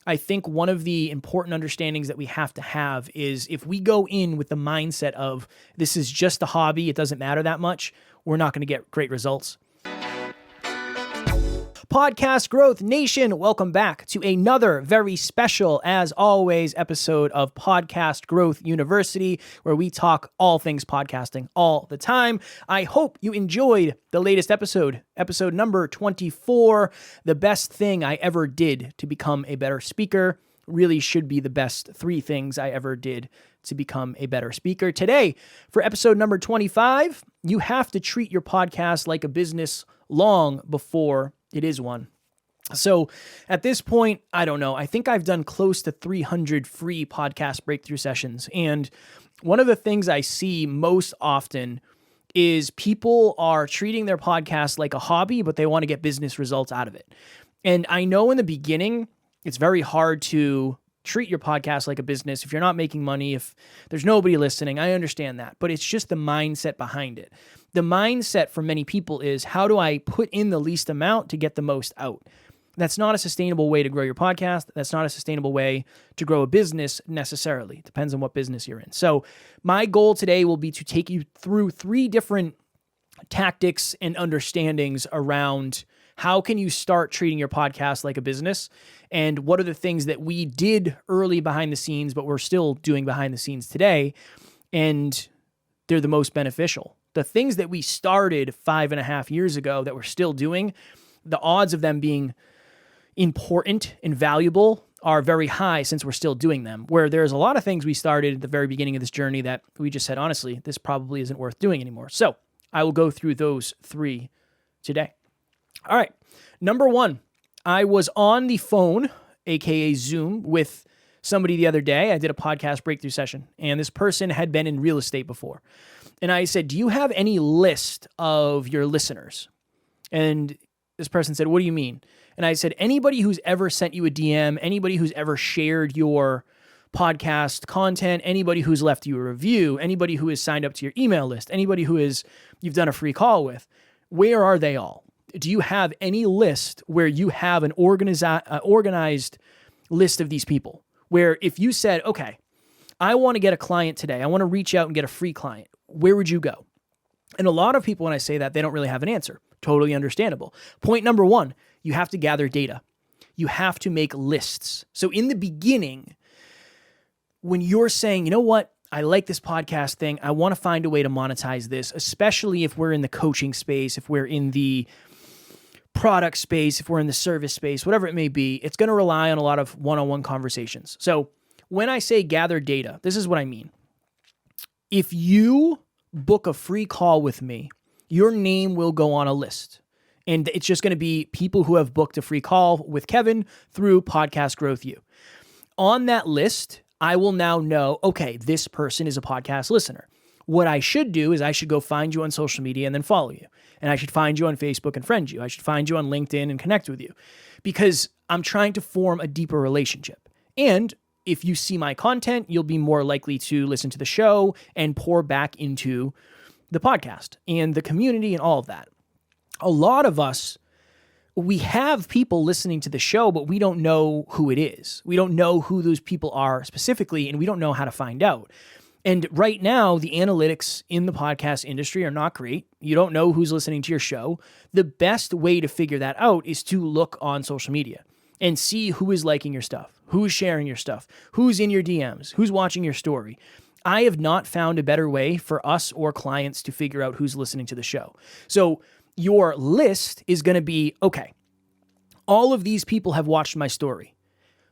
I think one of the important understandings that we have to have is if we go in with the mindset of this is just a hobby, it doesn't matter that much, we're not going to get great results. Podcast Growth Nation, welcome back to another very special, as always, episode of Podcast Growth University, where we talk all things podcasting all the time. I hope you enjoyed the latest episode number 24, the best thing I ever did to become a better speaker. Really should be the best 3 things I ever did to become a better speaker. Today, for episode number 25, you have to treat your podcast like a business long before it is one. So at this point, I don't know. I think I've done close to 300 free podcast breakthrough sessions. And one of the things I see most often is people are treating their podcast like a hobby, but they want to get business results out of it. And I know in the beginning, it's very hard to treat your podcast like a business. If you're not making money, if there's nobody listening, I understand that. But it's just the mindset behind it. The mindset for many people is, how do I put in the least amount to get the most out? That's not a sustainable way to grow your podcast. That's not a sustainable way to grow a business necessarily. It depends on what business you're in. So my goal today will be to take you through 3 different tactics and understandings around how can you start treating your podcast like a business, and what are the things that we did early behind the scenes, but we're still doing behind the scenes today, and they're the most beneficial. The things that we started 5.5 years ago that we're still doing, the odds of them being important and valuable are very high since we're still doing them, where there's a lot of things we started at the very beginning of this journey that we just said, honestly, this probably isn't worth doing anymore. So I will go through those 3 today. All right. Number 1, I was on the phone, aka Zoom, with somebody the other day. I did a podcast breakthrough session, and this person had been in real estate before. And I said, do you have any list of your listeners? And this person said, what do you mean? And I said, anybody who's ever sent you a DM, anybody who's ever shared your podcast content, anybody who's left you a review, anybody who has signed up to your email list, anybody who you've done a free call with, where are they all? Do you have any list where you have an organized list of these people? Where if you said, okay, I want to get a client today, I want to reach out and get a free client, where would you go? And a lot of people, when I say that, they don't really have an answer. Totally understandable. Point number 1, you have to gather data. You have to make lists. So in the beginning, when you're saying, you know what, I like this podcast thing, I want to find a way to monetize this, especially if we're in the coaching space, if we're in the product space, if we're in the service space, whatever it may be, it's going to rely on a lot of one-on-one conversations. So when I say gather data, this is what I mean. If you book a free call with me, your name will go on a list. And it's just going to be people who have booked a free call with Kevin through Podcast Growth U. On that list, I will now know, okay, this person is a podcast listener. What I should do is I should go find you on social media and then follow you. And I should find you on Facebook and friend you. I should find you on LinkedIn and connect with you, because I'm trying to form a deeper relationship. And if you see my content, you'll be more likely to listen to the show and pour back into the podcast and the community and all of that. A lot of us, we have people listening to the show, but we don't know who it is. We don't know who those people are specifically, and we don't know how to find out. And right now, the analytics in the podcast industry are not great. You don't know who's listening to your show. The best way to figure that out is to look on social media and see who is liking your stuff, who's sharing your stuff, who's in your DMs, who's watching your story. I have not found a better way for us or clients to figure out who's listening to the show. So your list is going to be, okay, all of these people have watched my story.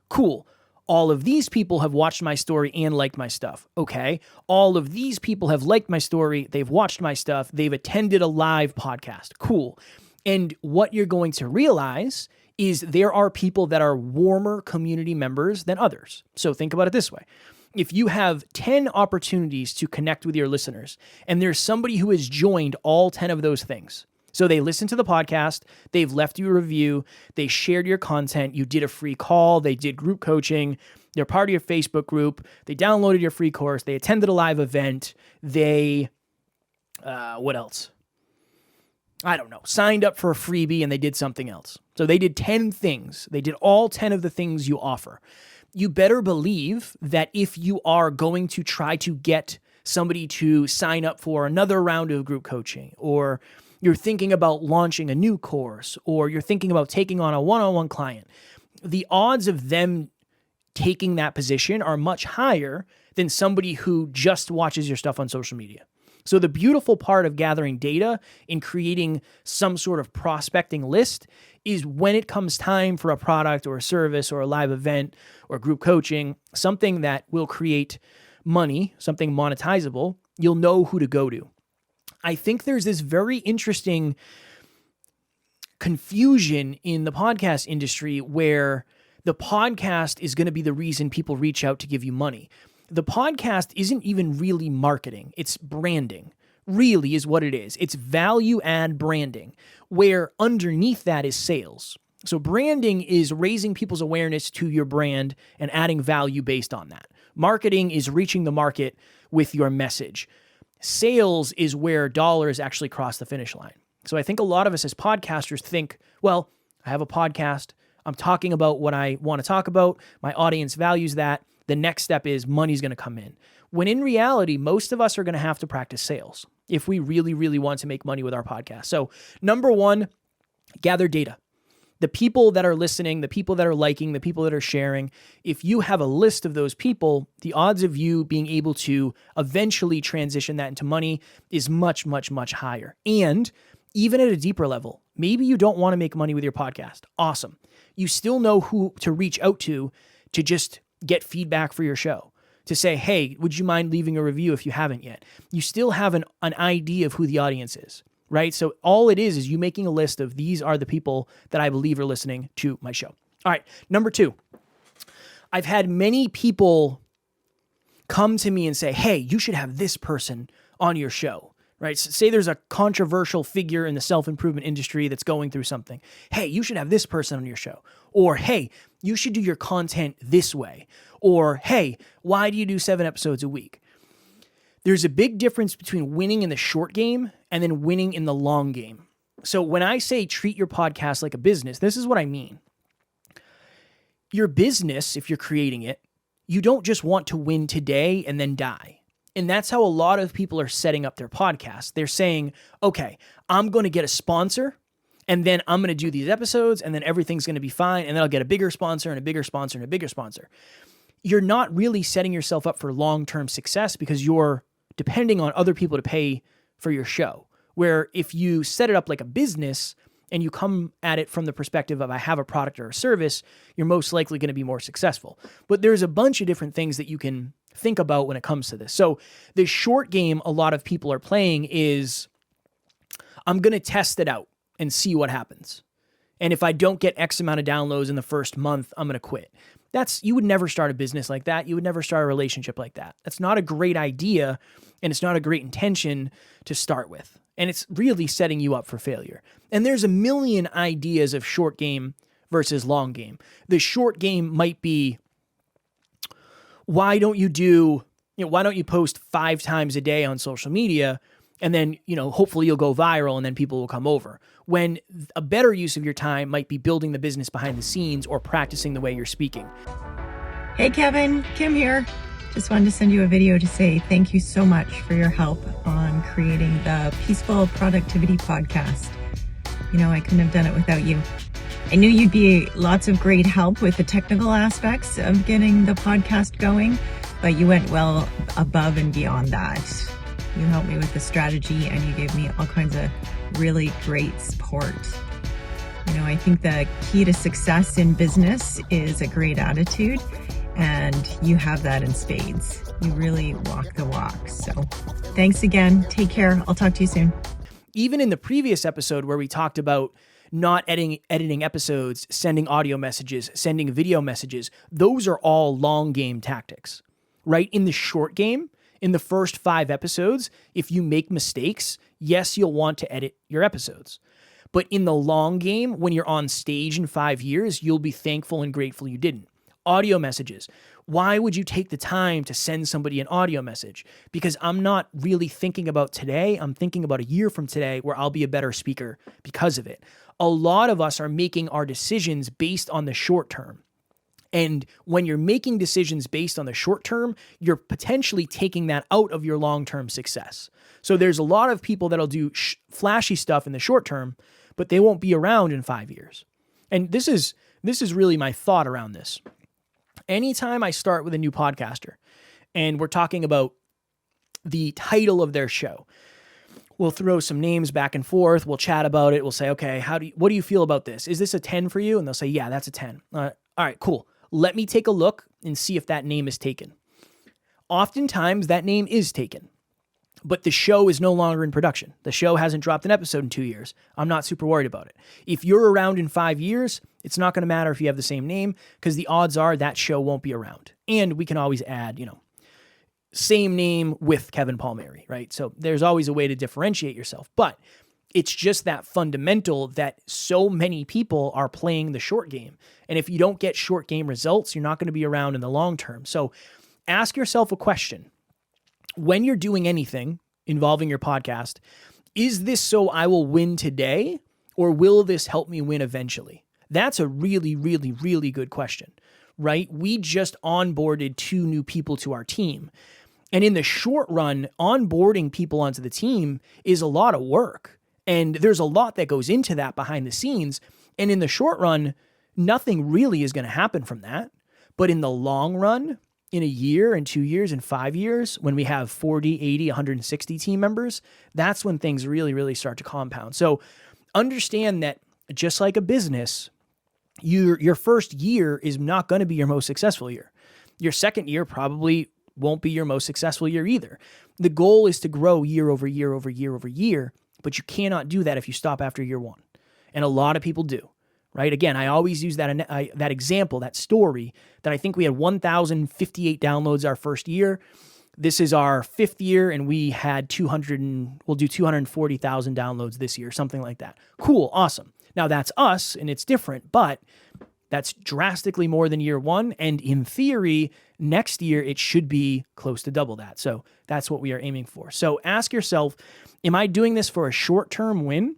Cool. All of these people have watched my story and liked my stuff. Okay. All of these people have liked my story. They've watched my stuff. They've attended a live podcast. Cool. And what you're going to realize is there are people that are warmer community members than others. So think about it this way. If you have 10 opportunities to connect with your listeners, and there's somebody who has joined all 10 of those things, so they listened to the podcast, they've left you a review, they shared your content, you did a free call, they did group coaching, they're part of your Facebook group, they downloaded your free course, they attended a live event, what else? I don't know, signed up for a freebie and they did something else. So they did 10 things. They did all 10 of the things you offer. You better believe that if you are going to try to get somebody to sign up for another round of group coaching, or you're thinking about launching a new course, or you're thinking about taking on a one-on-one client, the odds of them taking that position are much higher than somebody who just watches your stuff on social media. So the beautiful part of gathering data and creating some sort of prospecting list is when it comes time for a product or a service or a live event or group coaching, something that will create money, something monetizable, you'll know who to go to. I think there's this very interesting confusion in the podcast industry where the podcast is going to be the reason people reach out to give you money. The podcast isn't even really marketing. It's branding, really is what it is. It's value add branding, where underneath that is sales. So branding is raising people's awareness to your brand and adding value based on that. Marketing is reaching the market with your message. Sales is where dollars actually cross the finish line. So I think a lot of us as podcasters think, well, I have a podcast. I'm talking about what I want to talk about. My audience values that. The next step is money's going to come in. When in reality, most of us are going to have to practice sales if we really, really want to make money with our podcast. So number one, gather data. The people that are listening, the people that are liking, the people that are sharing, if you have a list of those people, the odds of you being able to eventually transition that into money is much, much, much higher. And even at a deeper level, maybe you don't want to make money with your podcast. Awesome. You still know who to reach out to just get feedback for your show, to say, hey, would you mind leaving a review if you haven't yet? You still have an idea of who the audience is, right? So all it is you making a list of these are the people that I believe are listening to my show. All right, number two, I've had many people come to me and say, hey, you should have this person on your show, right? So say there's a controversial figure in the self-improvement industry that's going through something. Hey, you should have this person on your show. Or, hey, you should do your content this way. Or, hey, why do you do 7 episodes a week? There's a big difference between winning in the short game and then winning in the long game. So when I say treat your podcast like a business, this is what I mean. Your business, if you're creating it, you don't just want to win today and then die. And that's how a lot of people are setting up their podcast. They're saying, okay, I'm going to get a sponsor, and then I'm going to do these episodes, and then everything's going to be fine, and then I'll get a bigger sponsor and a bigger sponsor and a bigger sponsor. You're not really setting yourself up for long-term success because you're depending on other people to pay for your show. Where if you set it up like a business and you come at it from the perspective of I have a product or a service, you're most likely going to be more successful. But there's a bunch of different things that you can think about when it comes to this. So the short game a lot of people are playing is I'm going to test it out and see what happens. And if I don't get X amount of downloads in the first month, I'm going to quit. You would never start a business like that. You would never start a relationship like that. That's not a great idea, and it's not a great intention to start with. And it's really setting you up for failure. And there's a million ideas of short game versus long game. The short game might be, why don't you post 5 times a day on social media, and then, hopefully you'll go viral and then people will come over. When a better use of your time might be building the business behind the scenes or practicing the way you're speaking. Hey Kevin, Kim here. Just wanted to send you a video to say thank you so much for your help on creating the Peaceful Productivity Podcast. I couldn't have done it without you. I knew you'd be lots of great help with the technical aspects of getting the podcast going, but you went well above and beyond that. You helped me with the strategy and you gave me all kinds of really great support. I think the key to success in business is a great attitude, and you have that in spades. You really walk the walk. So thanks again. Take care. I'll talk to you soon. Even in the previous episode where we talked about not editing episodes, sending audio messages, sending video messages, those are all long game tactics, right? In the short game, in the first 5 episodes, if you make mistakes, yes, you'll want to edit your episodes. But in the long game, when you're on stage in 5 years, you'll be thankful and grateful you didn't. Audio messages. Why would you take the time to send somebody an audio message? Because I'm not really thinking about today. I'm thinking about a year from today where I'll be a better speaker because of it. A lot of us are making our decisions based on the short term. And when you're making decisions based on the short term, you're potentially taking that out of your long-term success. So there's a lot of people that'll do flashy stuff in the short term, but they won't be around in 5 years. And this is really my thought around this. Anytime I start with a new podcaster and we're talking about the title of their show, we'll throw some names back and forth. We'll chat about it. We'll say, okay, what do you feel about this? Is this a 10 for you? And they'll say, yeah, that's a 10. All right, cool. Let me take a look and see if that name is taken. Oftentimes that name is taken, but the show is no longer in production. The show hasn't dropped an episode in 2 years. I'm not super worried about it. If you're around in 5 years, it's not going to matter if you have the same name because the odds are that show won't be around. And we can always add, same name with Kevin Palmieri, right? So there's always a way to differentiate yourself, but it's just that fundamental that so many people are playing the short game. And if you don't get short game results, you're not going to be around in the long term. So ask yourself a question. When you're doing anything involving your podcast, is this so I will win today or will this help me win eventually? That's a really, really, really good question, right? We just onboarded 2 new people to our team. And in the short run, onboarding people onto the team is a lot of work. And there's a lot that goes into that behind the scenes. And in the short run, nothing really is going to happen from that. But in the long run, in a year and 2 years and 5 years, when we have 40, 80, 160 team members, that's when things really, really start to compound. So understand that just like a business, your first year is not going to be your most successful year. Your second year probably won't be your most successful year either. The goal is to grow year over year over year over year, but you cannot do that if you stop after year 1. And a lot of people do, right? Again, I always use that example, that story, that I think we had 1,058 downloads our first year. This is our 5th year, and we had we'll do 240,000 downloads this year, something like that. Cool, awesome. Now that's us, and it's different, but that's drastically more than year 1. And in theory, next year, it should be close to double that. So that's what we are aiming for. So ask yourself, am I doing this for a short-term win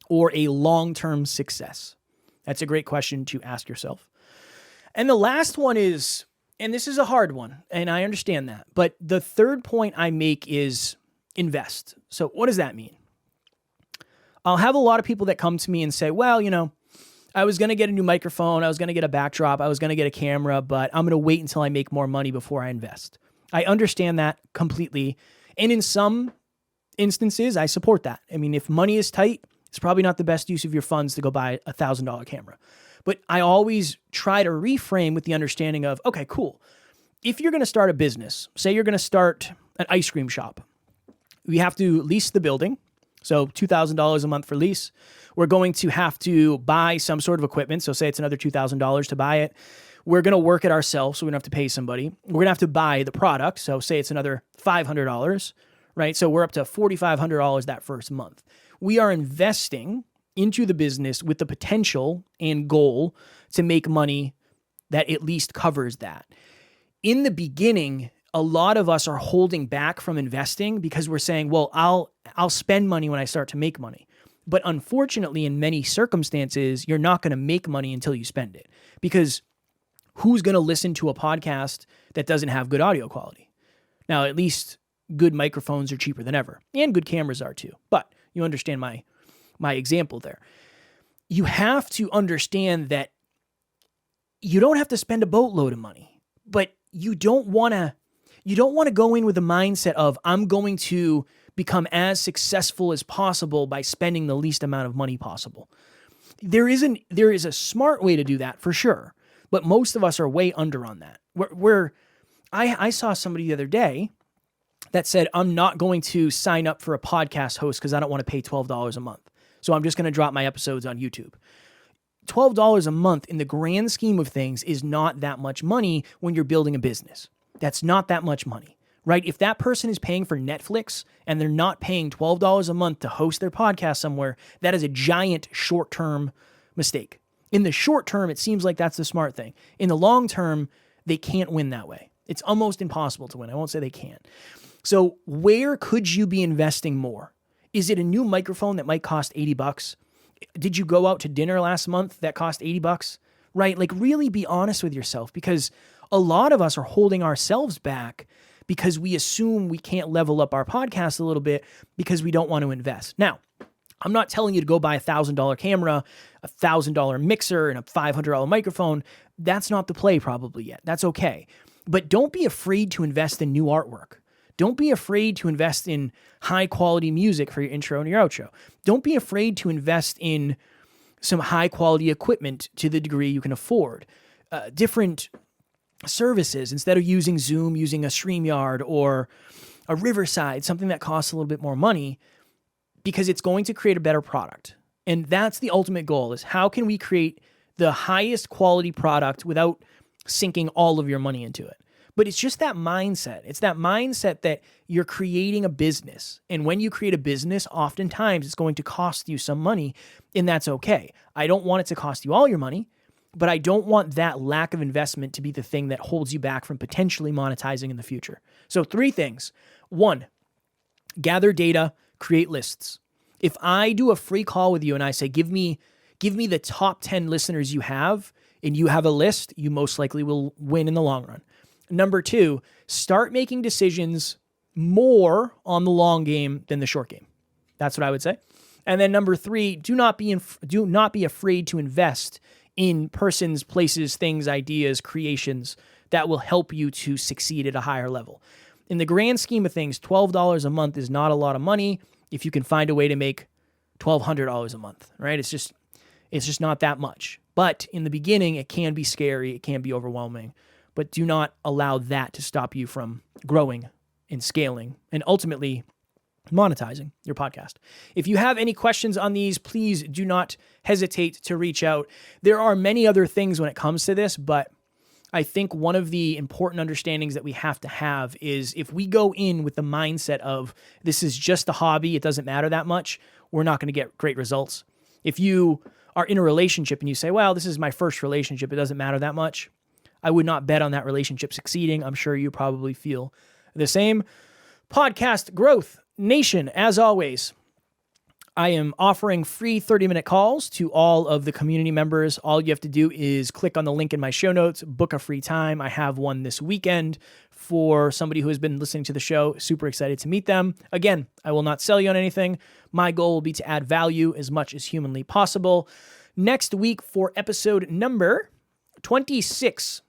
or a long-term success? That's a great question to ask yourself. And the last one is, and this is a hard one, and I understand that, but the third point I make is invest. So what does that mean? I'll have a lot of people that come to me and say, well, I was going to get a new microphone. I was going to get a backdrop. I was going to get a camera, but I'm going to wait until I make more money before I invest. I understand that completely. And in some instances, I support that. I mean, if money is tight, it's probably not the best use of your funds to go buy a $1,000 camera. But I always try to reframe with the understanding of, okay, cool. If you're going to start a business, say you're going to start an ice cream shop, we have to lease the building. So $2,000 a month for lease. We're going to have to buy some sort of equipment. So say it's another $2,000 to buy it. We're going to work it ourselves, so we don't have to pay somebody. We're going to have to buy the product. So say it's another $500, right? So we're up to $4,500 that first month. We are investing into the business with the potential and goal to make money that at least covers that. In the beginning, a lot of us are holding back from investing because we're saying, well, I'll spend money when I start to make money. But unfortunately, in many circumstances, you're not going to make money until you spend it, because who's going to listen to a podcast that doesn't have good audio quality? Now, at least good microphones are cheaper than ever, and good cameras are too. But you understand my example there. You have to understand that you don't have to spend a boatload of money, but you don't want to go in with the mindset of, I'm going to become as successful as possible by spending the least amount of money possible. There is a smart way to do that for sure, but most of us are way under on that. I saw somebody the other day that said, I'm not going to sign up for a podcast host because I don't want to pay $12 a month. So I'm just going to drop my episodes on YouTube. $12 a month in the grand scheme of things is not that much money when you're building a business. That's not that much money, right? If that person is paying for Netflix and they're not paying $12 a month to host their podcast somewhere, that is a giant short-term mistake. In the short term, it seems like that's the smart thing. In the long term, they can't win that way. It's almost impossible to win. I won't say they can't. So where could you be investing more? Is it a new microphone that might cost $80? Did you go out to dinner last month that cost $80? Right? Like, really be honest with yourself, because a lot of us are holding ourselves back because we assume we can't level up our podcast a little bit because we don't want to invest. Now, I'm not telling you to go buy a $1,000 camera, a $1,000 mixer, and a $500 microphone. That's not the play probably yet. That's okay. But don't be afraid to invest in new artwork. Don't be afraid to invest in high quality music for your intro and your outro. Don't be afraid to invest in some high quality equipment to the degree you can afford. Different services, instead of using Zoom, using a StreamYard or a Riverside, something that costs a little bit more money, because it's going to create a better product. And that's the ultimate goal, is how can we create the highest quality product without sinking all of your money into it? But it's just that mindset. It's that mindset that you're creating a business. And when you create a business, oftentimes it's going to cost you some money, and that's okay. I don't want it to cost you all your money, but I don't want that lack of investment to be the thing that holds you back from potentially monetizing in the future. So 3 things. 1, gather data, create lists. If I do a free call with you and I say, give me the top 10 listeners you have, and you have a list, you most likely will win in the long run. Number 2, start making decisions more on the long game than the short game. That's what I would say. And then number 3, do not be afraid to invest in persons, places, things, ideas, creations that will help you to succeed at a higher level. In the grand scheme of things, $12 a month is not a lot of money if you can find a way to make $1,200 a month, right? It's just not that much. But in the beginning, it can be scary, it can be overwhelming, but do not allow that to stop you from growing and scaling and ultimately monetizing your podcast. If you have any questions on these, please do not hesitate to reach out. There are many other things when it comes to this, but I think one of the important understandings that we have to have is, if we go in with the mindset of this is just a hobby, it doesn't matter that much, we're not going to get great results. If you are in a relationship and you say, well, this is my first relationship, it doesn't matter that much, I would not bet on that relationship succeeding. I'm sure you probably feel the same. Podcast Growth Nation, as always, I am offering free 30-minute calls to all of the community members. All you have to do is click on the link in my show notes, book a free time. I have one this weekend for somebody who has been listening to the show. Super excited to meet them. Again, I will not sell you on anything. My goal will be to add value as much as humanly possible. Next week for episode number 26,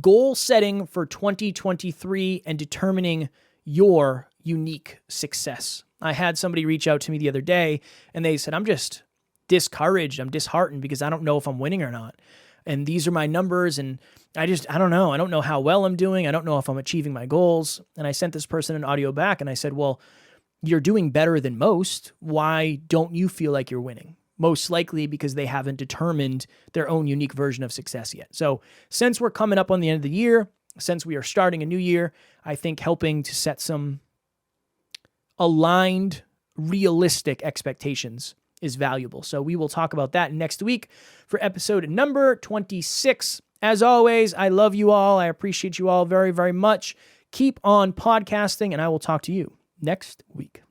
goal setting for 2023 and determining your unique success. I had somebody reach out to me the other day and they said, I'm just discouraged. I'm disheartened because I don't know if I'm winning or not. And these are my numbers. And I don't know. I don't know how well I'm doing. I don't know if I'm achieving my goals. And I sent this person an audio back and I said, well, you're doing better than most. Why don't you feel like you're winning? Most likely because they haven't determined their own unique version of success yet. So since we're coming up on the end of the year, since we are starting a new year, I think helping to set some aligned, realistic expectations is valuable. So we will talk about that next week for episode number 26. As always, I love you all. I appreciate you all very, very much. Keep on podcasting, and I will talk to you next week.